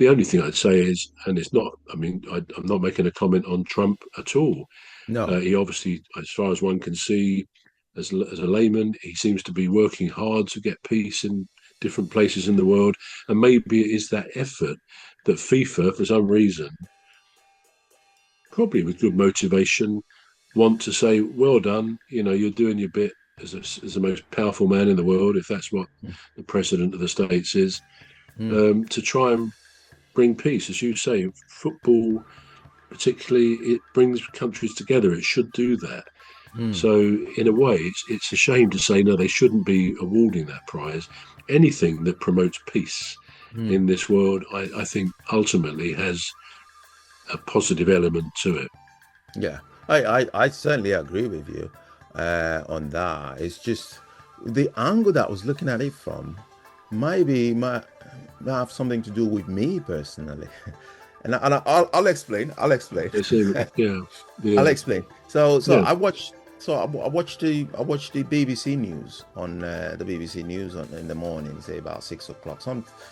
the only thing I'd say is, and it's not, I mean, I'm not making a comment on Trump at all. No. He obviously, as far as one can see, as a layman, he seems to be working hard to get peace in different places in the world. And maybe it is that effort that FIFA, for some reason, probably with good motivation, want to say, well done, you're doing your bit as the most powerful man in the world, if that's what the president of the States is, Mm. to try and bring peace. As you say, football, particularly, it brings countries together. It should do that. Mm. So, in a way, it's a shame to say, no, they shouldn't be awarding that prize. Anything that promotes peace Mm. in this world, I think, ultimately has a positive element to it. Yeah, I certainly agree with you on that. It's just the angle that I was looking at it from might have something to do with me personally, I'll explain. I'll explain. They say, yeah, I'll yeah, explain. So yeah. I watched the BBC news on the BBC news in the morning, say about 6 o'clock.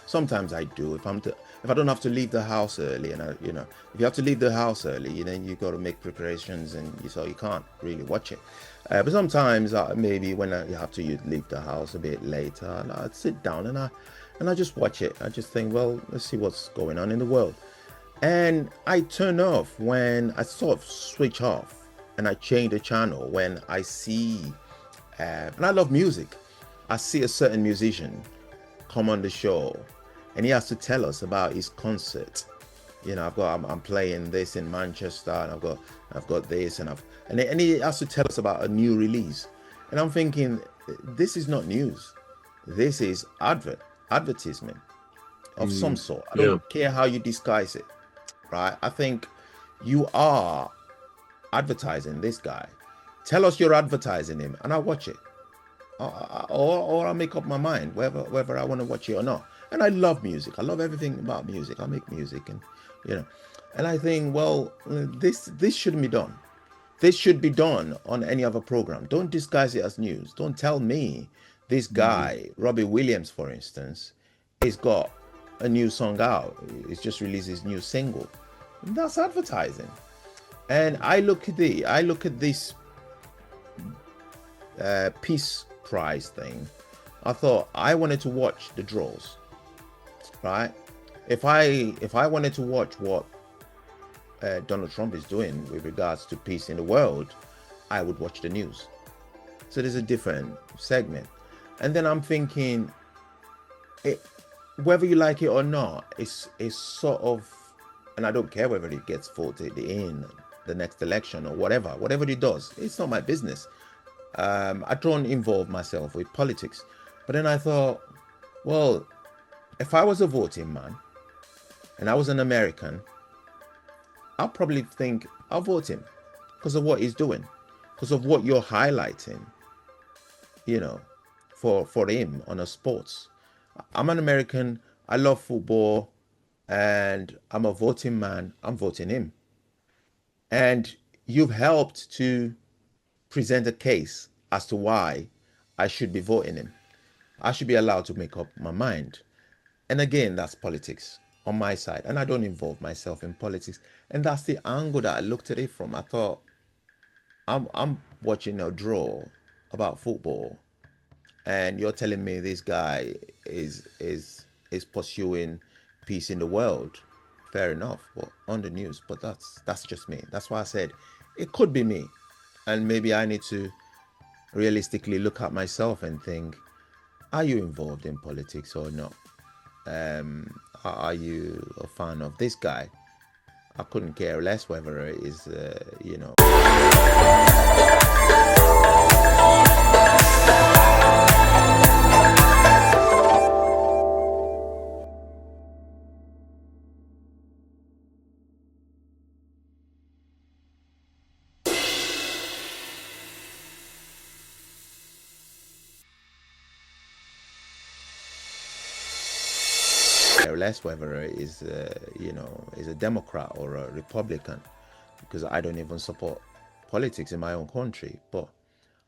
Sometimes I do if I don't have to leave the house early, and if you have to leave the house early, then you got to make preparations, and so you can't really watch it. But sometimes maybe when you have to leave the house a bit later, and I'd sit down and I just watch it. I just think, well, let's see what's going on in the world. And I turn off when I sort of switch off, and I change the channel when I see, and I love music. I see a certain musician come on the show, and he has to tell us about his concert. I'm playing this in Manchester, and I've got this, and he has to tell us about a new release. And I'm thinking, this is not news. This is advertisement of some sort. I Yeah. don't care how you disguise it. Right? I think you are advertising this guy. Tell us you're advertising him, and I'll watch it, or I'll make up my mind whether I want to watch it or not. And I love music. I love everything about music. I make music, and I think, well, this shouldn't be done. This should be done on any other program. Don't disguise it as news. Don't tell me this guy, Robbie Williams, for instance, has got a new song out. He's just released his new single. That's advertising. And I look at this Peace Prize thing. I thought I wanted to watch the draws, right? If I wanted to watch what Donald Trump is doing with regards to peace in the world, I would watch the news. So there's a different segment. And then I'm thinking, whether you like it or not, it's sort of, and I don't care whether it gets voted in the next election or whatever it does, it's not my business. I don't involve myself with politics. But then I thought, well, if I was a voting man and I was an American, I'll probably think I'll vote him because of what he's doing, because of what you're highlighting, for him on a sports. I'm an American, I love football, and I'm a voting man, I'm voting him. And you've helped to present a case as to why I should be voting him. I should be allowed to make up my mind. And again, that's politics on my side. And I don't involve myself in politics. And that's the angle that I looked at it from. I thought, I'm watching a draw about football, and you're telling me this guy is pursuing peace in the world. Fair enough, but on the news. But that's just me. That's why I said it could be me, and maybe I need to realistically look at myself and think, are you involved in politics or not? Are you a fan of this guy? I couldn't care less whether it is, less whether it is, is a Democrat or a Republican, because I don't even support politics in my own country. But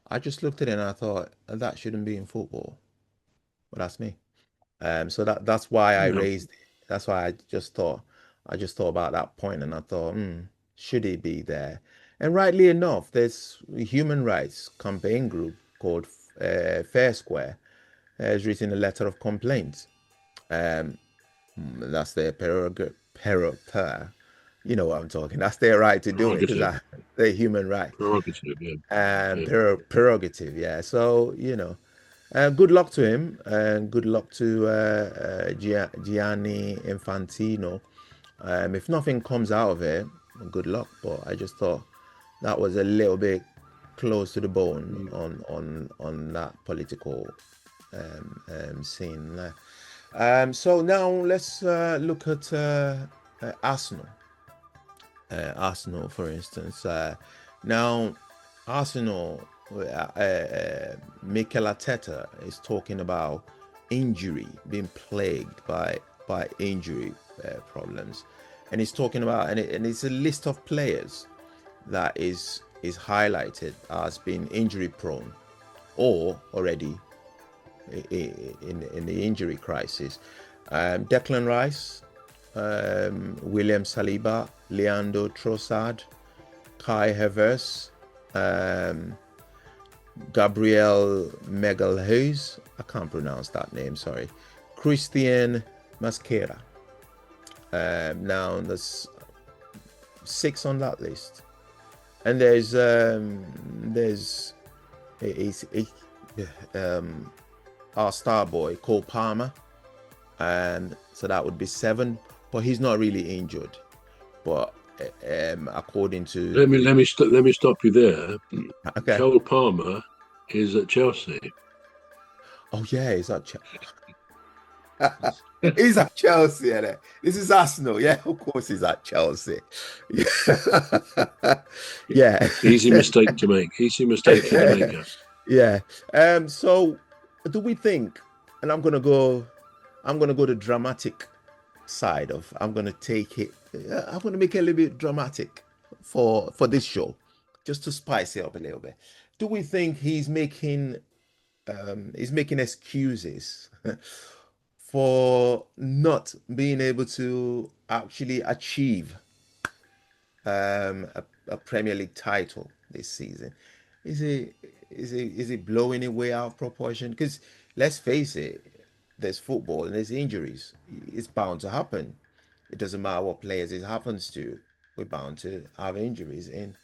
I just looked at it and I thought that shouldn't be in football. But that's me. So that's why I Yeah. raised That's why I just thought about that point, and I thought, should he be there? And rightly enough, there's a human rights campaign group called Fair Square has written a letter of complaint. Um, that's their you know what I'm talking. That's their right to do it because Prerogative. that their human right Prerogative, yeah. Yeah. prerogative. Yeah. So good luck to him, and good luck to Gianni Infantino. If nothing comes out of it, good luck. But I just thought that was a little bit close to the bone on that political scene there. So now let's look at Arsenal. Arsenal, for instance. Now, Arsenal, Mikel Arteta is talking about injury, being plagued by injury problems, and he's talking about, and it's a list of players that is highlighted as being injury prone or already in the injury crisis. Declan Rice, William Saliba, Leandro Trossard, Kai Havertz, Gabriel Magalhaes, I can't pronounce that name, sorry, Christian Masquera. Now there's 6 on that list, and there's our star boy Cole Palmer, and so that would be 7. But he's not really injured. But according to let me stop you there. Okay. Cole Palmer is at Chelsea. Oh yeah, he's at Chelsea. He's at Chelsea. Yeah. This is Arsenal. Yeah, of course he's at Chelsea. Yeah. Easy mistake to make. Easy mistake to make. Yeah. So do we think, and I'm gonna go the dramatic side of, I'm gonna make it a little bit dramatic for this show, just to spice it up a little bit. Do we think he's making excuses for not being able to actually achieve a Premier League title this season? Is it blowing it way out of proportion? Because let's face it, there's football and there's injuries. It's bound to happen. It doesn't matter what players it happens to. We're bound to have injuries in.